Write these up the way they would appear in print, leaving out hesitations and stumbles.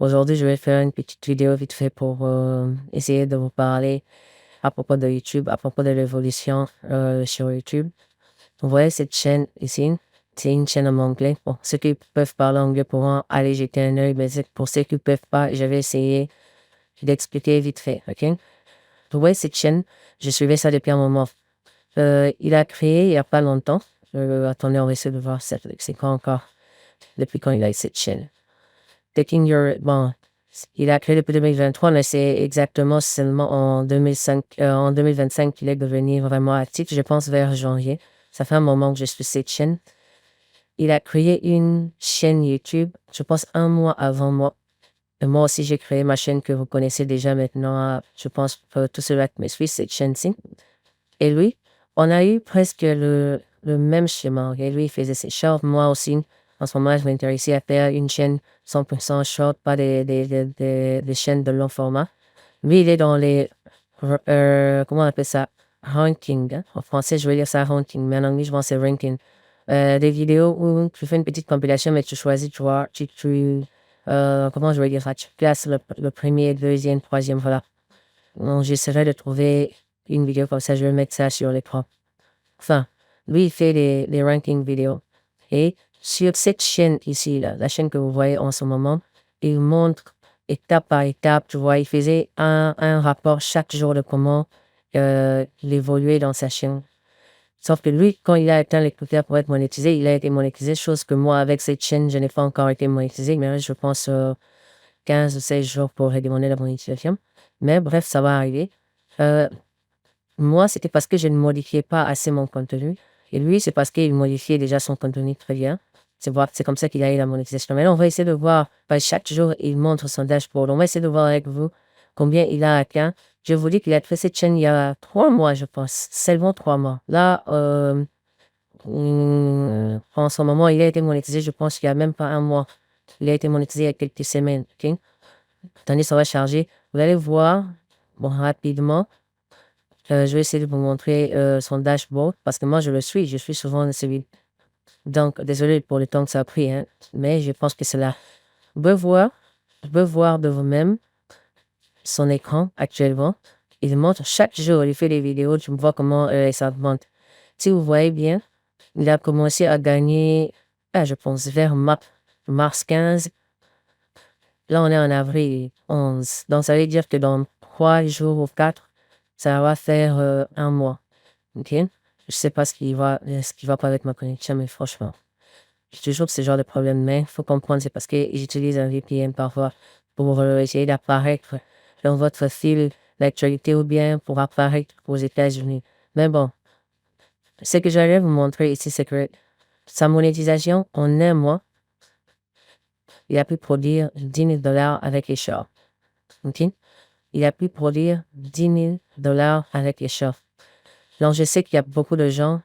Aujourd'hui, je vais faire une petite vidéo vite fait pour essayer de vous parler à propos de YouTube, à propos de l'évolution sur YouTube. Vous voyez cette chaîne ici, c'est une chaîne en anglais. Bon, ceux qui peuvent parler anglais pourront aller jeter un œil, mais pour ceux qui ne peuvent pas, je vais essayer d'expliquer vite fait, ok? Vous voyez cette chaîne, je suivais ça depuis un moment. Il a créé il n'y a pas longtemps. Attendez, on va essayer de voir c'est quoi encore, depuis quand il a cette chaîne. Bon, il a créé depuis 2023, mais c'est exactement seulement en 2025 qu'il est devenu vraiment actif, je pense vers janvier. Ça fait un moment que je suis cette chaîne. Il a créé une chaîne YouTube, je pense un mois avant moi. Et moi aussi, j'ai créé ma chaîne que vous connaissez déjà maintenant. Je pense que tous ceux-là qui me suivent, cette chaîne-ci. Et lui, on a eu presque le même schéma. Et lui, il faisait ses shorts. Moi aussi, en ce moment, je m'intéressais à faire une chaîne 100% short, pas des chaînes de long format. Lui, il est dans les, comment on appelle ça? Ranking. Hein? En français, je vais dire ça ranking, mais en anglais, je pense que c'est ranking. Des vidéos où tu fais une petite compilation, mais tu choisis, tu vois, comment je vais dire ça? Tu classes le premier, deuxième, troisième, voilà. Donc, j'essaierai de trouver une vidéo comme ça, je vais mettre ça sur l'écran. Enfin, lui, il fait les rankings vidéo. Et sur cette chaîne ici, là, la chaîne que vous voyez en ce moment, il montre étape par étape, tu vois, il faisait un rapport chaque jour de comment il évoluait dans sa chaîne. Sauf que lui, quand il a atteint les critères pour être monétisé, il a été monétisé, chose que moi, avec cette chaîne, je n'ai pas encore été monétisé, mais je pense 15 ou 16 jours pour redemander la monétisation. Mais bref, ça va arriver. Moi, c'était parce que je ne modifiais pas assez mon contenu. Et lui, c'est parce qu'il modifiait déjà son contenu très bien. C'est comme ça qu'il a eu la monétisation. Mais là, on va essayer de voir, chaque jour, il montre son dashboard. On va essayer de voir avec vous combien il a atteint. Je vous dis qu'il a fait cette chaîne il y a 3 mois, je pense. Seulement 3 mois. Là, en ce moment, il a été monétisé, je pense qu'il n'y a même pas un mois. Il a été monétisé il y a quelques semaines. Ok? Attendez, ça va charger. Vous allez voir, bon, rapidement. Je vais essayer de vous montrer son dashboard parce que moi, je suis souvent celui. Donc, désolé pour le temps que ça a pris, hein, mais je pense que c'est là. Vous pouvez voir de vous-même son écran actuellement. Il montre chaque jour, il fait des vidéos, tu vois comment ça augmente. Si vous voyez bien, il a commencé à gagner, je pense, vers mars 15. Là, on est en avril 11. Donc, ça veut dire que dans 3 jours ou 4, ça va faire un mois. OK? Je sais pas ce qui va pas avec ma connexion, mais franchement, j'ai toujours ce genre de problème. Mais il faut comprendre, c'est parce que j'utilise un VPN parfois pour essayer d'apparaître dans votre fil d'actualité ou bien pour apparaître aux États-Unis. Mais bon, ce que j'allais vous montrer ici, c'est que sa monétisation, en un mois, il a pu produire $10,000 avec les shorts. OK? Il a pu produire $10,000 avec les shorts. Donc, je sais qu'il y a beaucoup de gens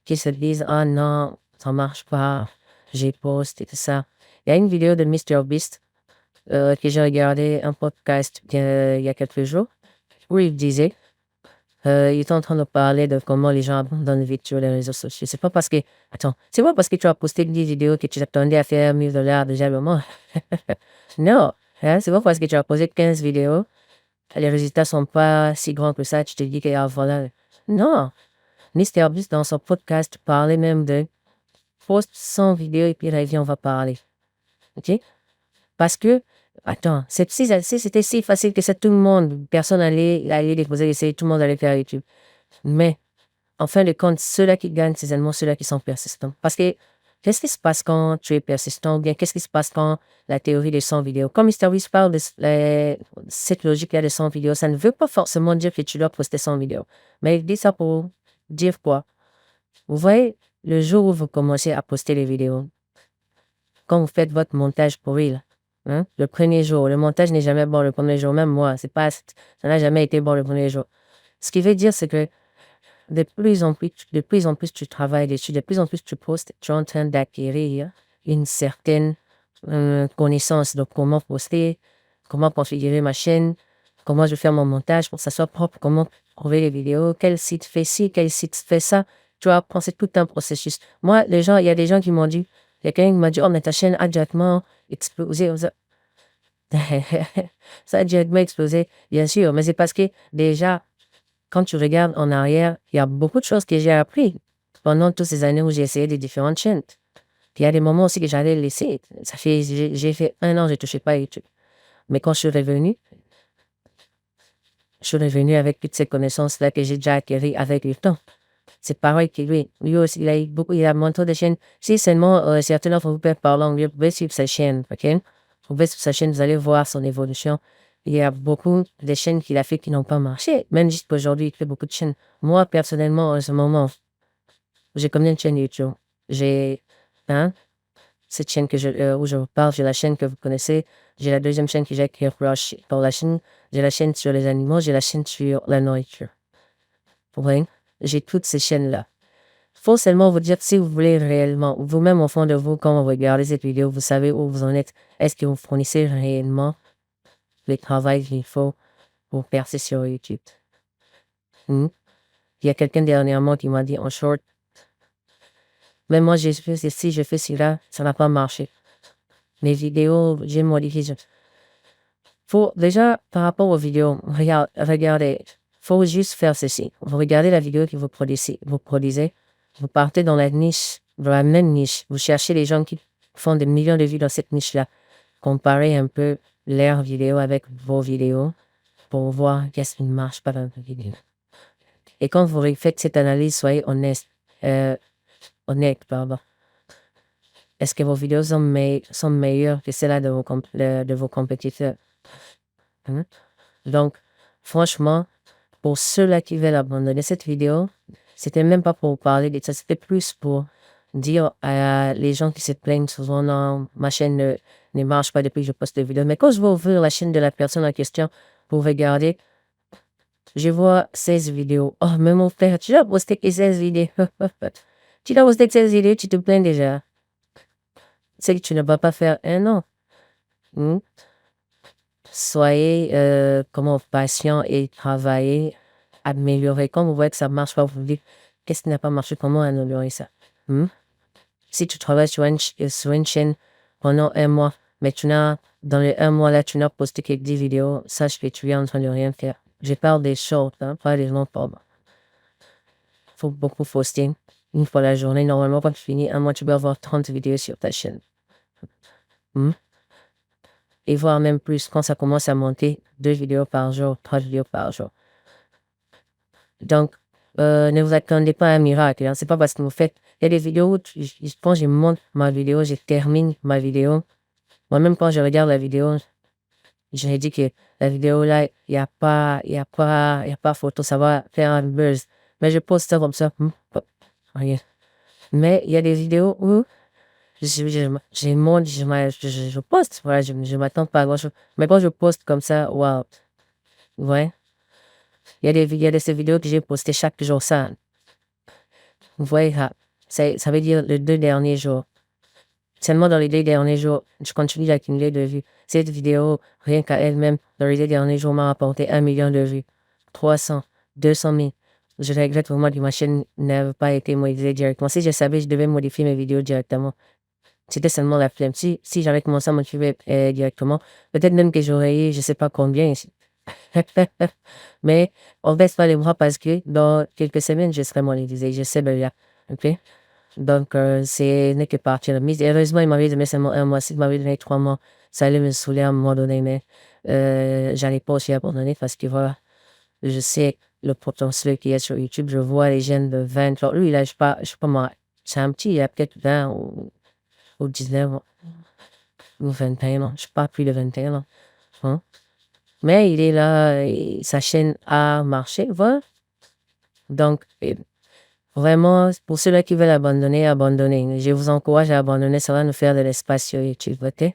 qui se disent, ah non, ça marche pas, j'ai posté et tout ça. Il y a une vidéo de MrBeast que j'ai regardé, un podcast il y a quelques jours, où il disait, il était en train de parler de comment les gens abandonnent vite sur les réseaux sociaux. C'est pas parce que, attends, c'est pas parce que tu as posté 10 vidéos que tu t'attendais à faire $1,000 déjà le mois. Non, hein, c'est pas parce que tu as posé 15 vidéos, les résultats sont pas si grands que ça, tu te dis que, ah voilà. Non, MrBeast dans son podcast parlait même de poste 100 vidéos et puis revient, on va parler. OK? Parce que, attends, si c'était si facile que ça, tout le monde, personne allait déposer l'essai, tout le monde allait faire YouTube. Mais, en fin de compte, ceux-là qui gagnent, c'est seulement ceux-là qui sont persistants. Parce que, qu'est-ce qui se passe quand tu es persistant ou bien qu'est-ce qui se passe quand la théorie des 100 vidéos? Comme MrBeast parle de cette logique-là de 100 vidéos, ça ne veut pas forcément dire que tu dois poster 100 vidéos. Mais il dit ça pour dire quoi? Vous voyez, le jour où vous commencez à poster les vidéos, quand vous faites votre montage pour Reel, hein, le premier jour, le montage n'est jamais bon le premier jour, même moi, ça n'a jamais été bon le premier jour. Ce qui veut dire, c'est que de plus en plus tu travailles dessus, de plus en plus tu postes, tu es en train d'acquérir une certaine connaissance de comment poster, comment configurer ma chaîne, comment je fais mon montage pour que ça soit propre, comment trouver les vidéos, quel site fait ci, quel site fait ça. Tu vas penser tout un processus. Moi, il y a des gens qui m'ont dit, quelqu'un m'a dit, oh, mais ta chaîne a directement explosé. Ça a directement explosé, bien sûr, mais c'est parce que déjà, quand tu regardes en arrière, il y a beaucoup de choses que j'ai appris pendant toutes ces années où j'ai essayé des différentes chaînes. Puis il y a des moments aussi que j'allais laisser. J'ai fait 1 an, je ne touchais pas à YouTube. Mais quand je suis revenu avec toutes ces connaissances-là que j'ai déjà acquises avec le temps. C'est pareil que lui. Lui aussi, il a eu beaucoup, il a monté des chaînes. Si seulement certains d'entre vous peuvent parler anglais, vous pouvez suivre sa chaîne, ok? Vous pouvez suivre sa chaîne, vous allez voir son évolution. Il y a beaucoup de chaînes qu'il a fait qui n'ont pas marché. Même jusqu'aujourd'hui, il fait beaucoup de chaînes. Moi, personnellement, en ce moment, j'ai combien de chaînes YouTube? J'ai, hein, cette chaîne où je vous parle, j'ai la chaîne que vous connaissez. J'ai la deuxième chaîne que j'ai qui est Rush pour la chaîne. J'ai la chaîne sur les animaux, j'ai la chaîne sur la nourriture. Vous voyez? J'ai toutes ces chaînes-là. Faut seulement vous dire si vous voulez réellement, vous-même au fond de vous, quand vous regardez cette vidéo, vous savez où vous en êtes. Est-ce que vous fournissez réellement le travail qu'il faut pour percer sur YouTube? Hmm? Il y a quelqu'un dernièrement qui m'a dit en short, mais moi j'ai fait ceci, je fais cela, ça n'a pas marché. Les vidéos, j'ai modifié. Faut, déjà, par rapport aux vidéos, regardez, faut juste faire ceci. Vous regardez la vidéo que vous produisez, vous partez dans la même niche, vous cherchez les gens qui font des millions de vues dans cette niche-là. Comparez un peu leurs vidéos avec vos vidéos pour voir qu'est-ce qui ne marche pas dans vos vidéos. Et quand vous faites cette analyse, soyez honnête, pardon. Est-ce que vos vidéos sont meilleures que celles de vos compétiteurs? Hein? Donc, franchement, pour ceux-là qui veulent abandonner cette vidéo, c'était même pas pour parler de ça, c'était plus pour dire à les gens qui se plaignent souvent, non, ma chaîne ne marche pas depuis que je poste des vidéos. Mais quand je vais ouvrir la chaîne de la personne en question pour regarder, je vois 16 vidéos. Oh, mais mon frère, tu as posté que 16 vidéos. Tu as posté que 16 vidéos, tu te plains déjà. C'est que tu ne vas pas faire un an. Hmm? Soyez patient et travaillez, améliorez. Quand vous voyez que ça marche pas, vous vous dites, qu'est-ce qui n'a pas marché, comment améliorer ça? Hmm? Si tu travailles sur une chaîne pendant 1 mois, mais dans les 1 mois là, tu n'as posté que 10 vidéos, sache que tu es en train de rien faire. Je parle des shorts, hein, pas des longs formats. Faut beaucoup poster une fois la journée. Normalement, quand tu finis 1 mois, tu peux avoir 30 vidéos sur ta chaîne. Hmm? Et voire même plus quand ça commence à monter, 2 vidéos par jour, 3 vidéos par jour. Donc, ne vous attendez pas à un miracle. Hein. C'est pas parce que vous faites. Il y a des vidéos où quand je monte ma vidéo, je termine ma vidéo. Moi-même, quand je regarde la vidéo, je dis que la vidéo là, il y a pas photo, ça va faire un buzz. Mais je poste ça comme ça. Rien. Mais il y a des vidéos où je monte, je poste. Voilà, je m'attends pas à grand chose. Mais quand je poste comme ça, waouh. Ouais. Il y a de ces vidéos que j'ai postées chaque jour, ça. Vous voyez, ça veut dire les 2 derniers jours. Seulement dans les 2 derniers jours, je continue d'accumuler de vues. Cette vidéo, rien qu'à elle-même, dans les 2 derniers jours, m'a rapporté 1 million de vues. 300, 200 000. Je regrette vraiment que ma chaîne n'avait pas été modifiée directement. Si je savais, je devais modifier mes vidéos directement. C'était seulement la flemme. Si j'avais commencé à modifier directement, peut-être même que j'aurais eu, je sais pas combien ici. Mais on baisse pas les bras parce que dans quelques semaines, je serai monétisé. Je sais bien. OK? Donc, c'est n'est que partir de mise. Et heureusement, il m'avait donné seulement 1 mois. S'il m'avait donné 3 mois, ça allait me saouler à un moment donné. Mais j'allais pas aussi abandonner parce que voilà, je sais le potentiel qu'il y a sur YouTube. Je vois les jeunes de 20 ans. Lui, là, je suis pas moi. C'est un petit, il a peut-être 20 ou 19 ans, ou 21 ans. Je suis pas plus de 21 ans. Hein? Mais il est là, et sa chaîne a marché, voilà. Donc, vraiment, pour ceux-là qui veulent abandonner, abandonnez. Je vous encourage à abandonner, ça va nous faire de l'espace sur YouTube, ok?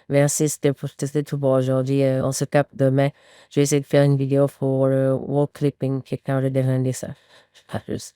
Merci, c'était tout pour aujourd'hui. On se capte demain. Je vais essayer de faire une vidéo pour le wall clipping, quelqu'un de demander ça. À plus.